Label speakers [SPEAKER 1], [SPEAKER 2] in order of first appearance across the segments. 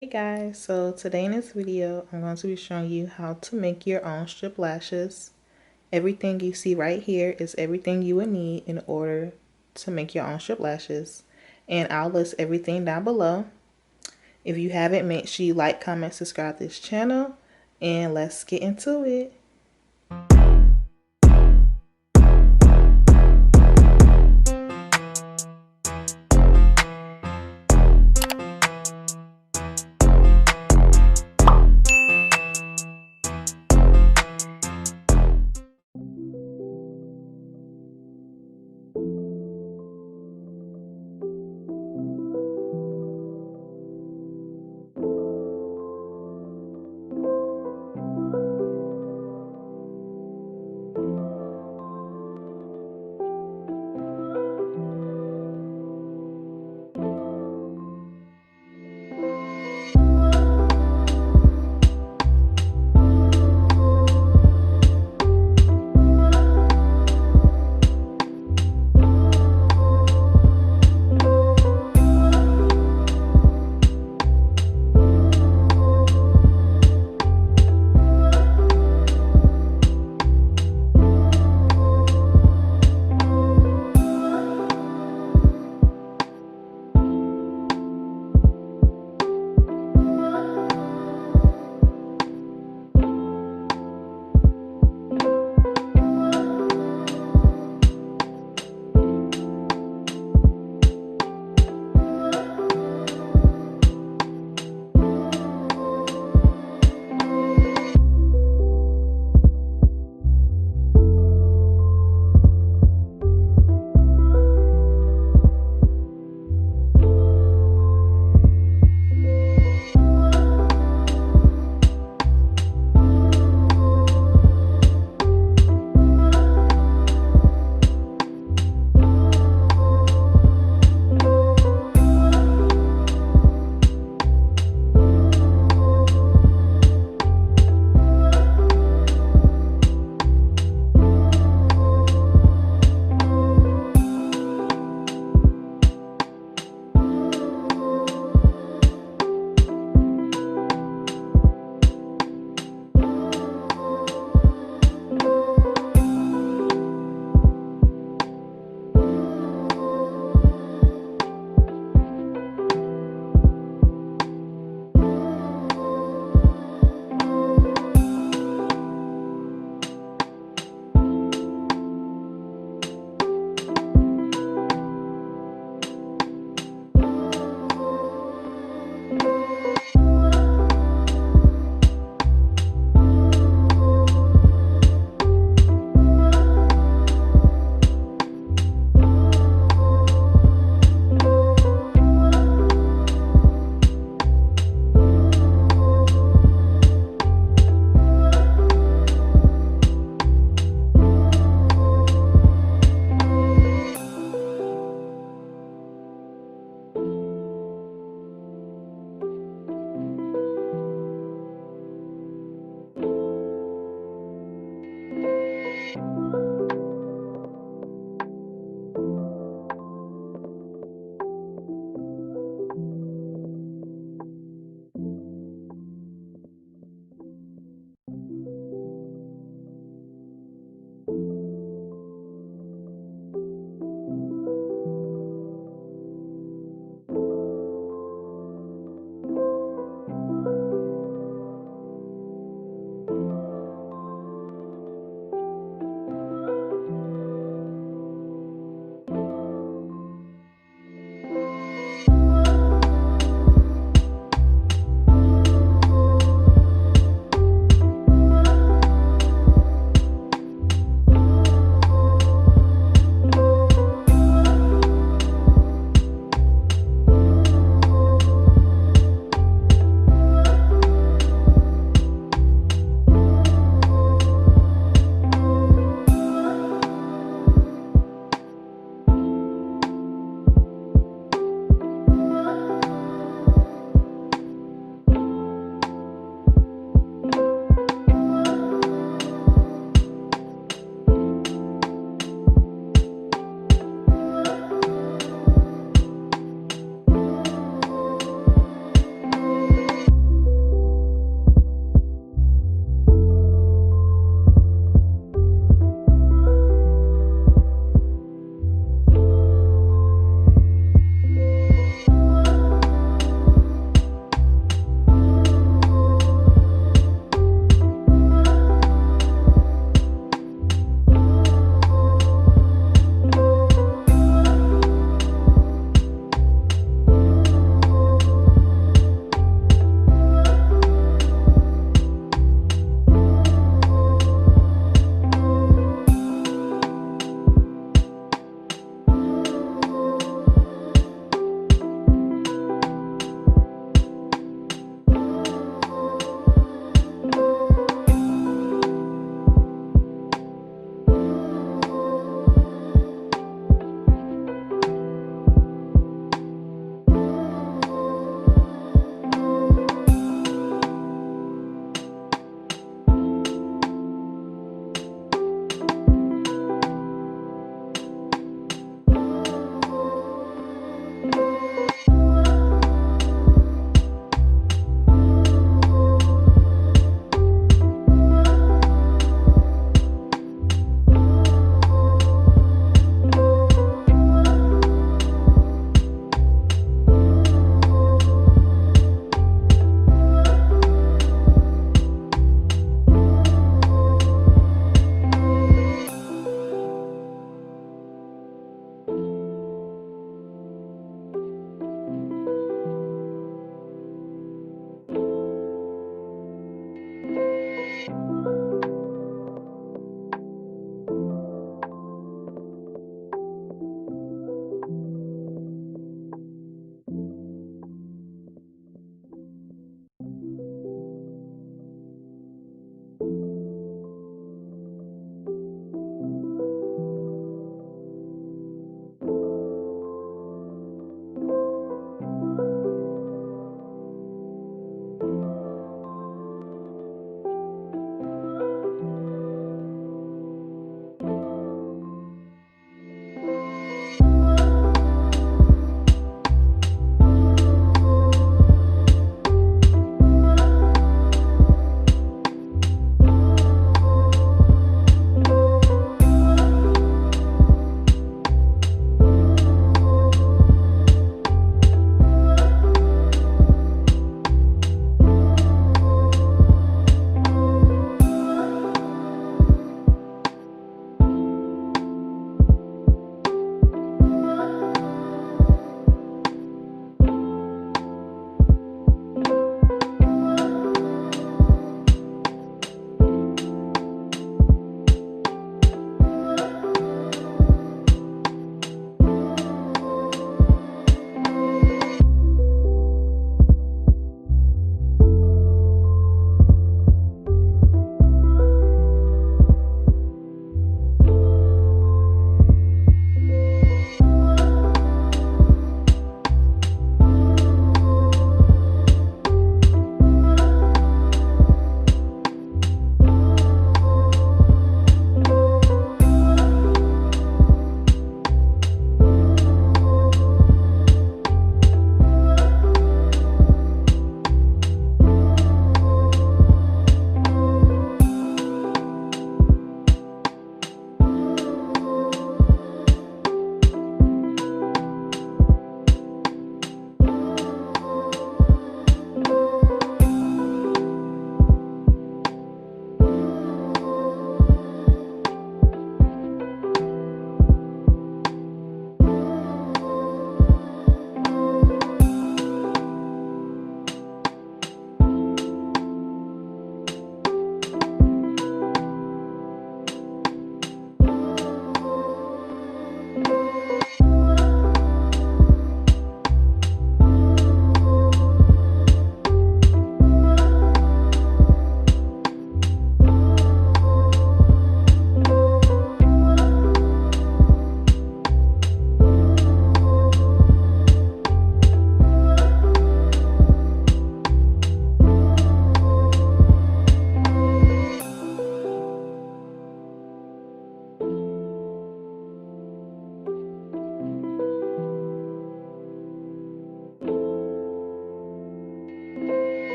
[SPEAKER 1] Hey guys, so today in this video I'm going to be showing you how to make your own strip lashes. Everything you see right here is everything you would need in order to make your own strip lashes, and I'll list everything down below. If you haven't, make sure you like, comment, subscribe to this channel, and let's get into it.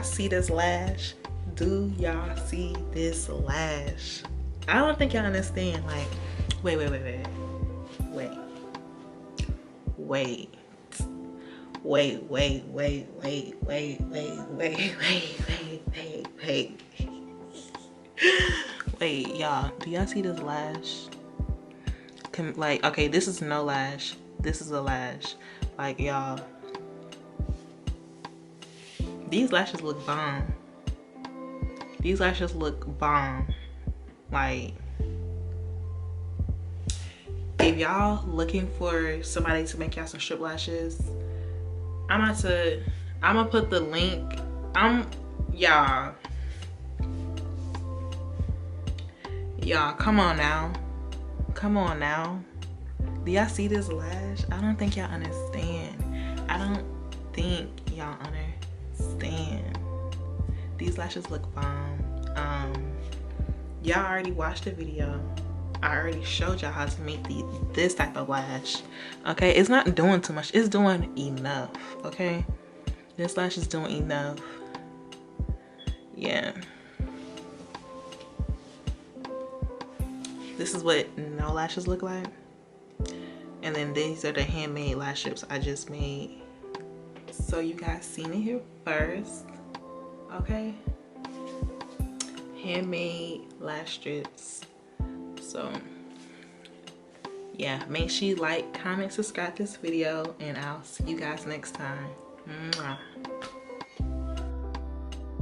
[SPEAKER 1] see this lash? Do y'all see this lash? I don't think y'all understand. Like, wait. Wait, y'all, do y'all see this lash? Like, okay, this is no lash. This is a lash. Like, y'all, these lashes look bomb. These lashes look bomb. Like, if y'all looking for somebody to make y'all some strip lashes, I'm gonna put the link. Y'all, come on now. Do y'all see this lash? I don't think y'all understand. These lashes look bomb. Y'all already watched the video. I already showed y'all how to make this type of lash. Okay, it's not doing too much. It's doing enough. Okay, this lash is doing enough. Yeah. This is what no lashes look like. And then these are the handmade lash strips I just made. So you guys seen it here first. Okay. Handmade lash strips. So yeah, make sure you like, comment, subscribe to this video, and I'll see you guys next time. Mwah.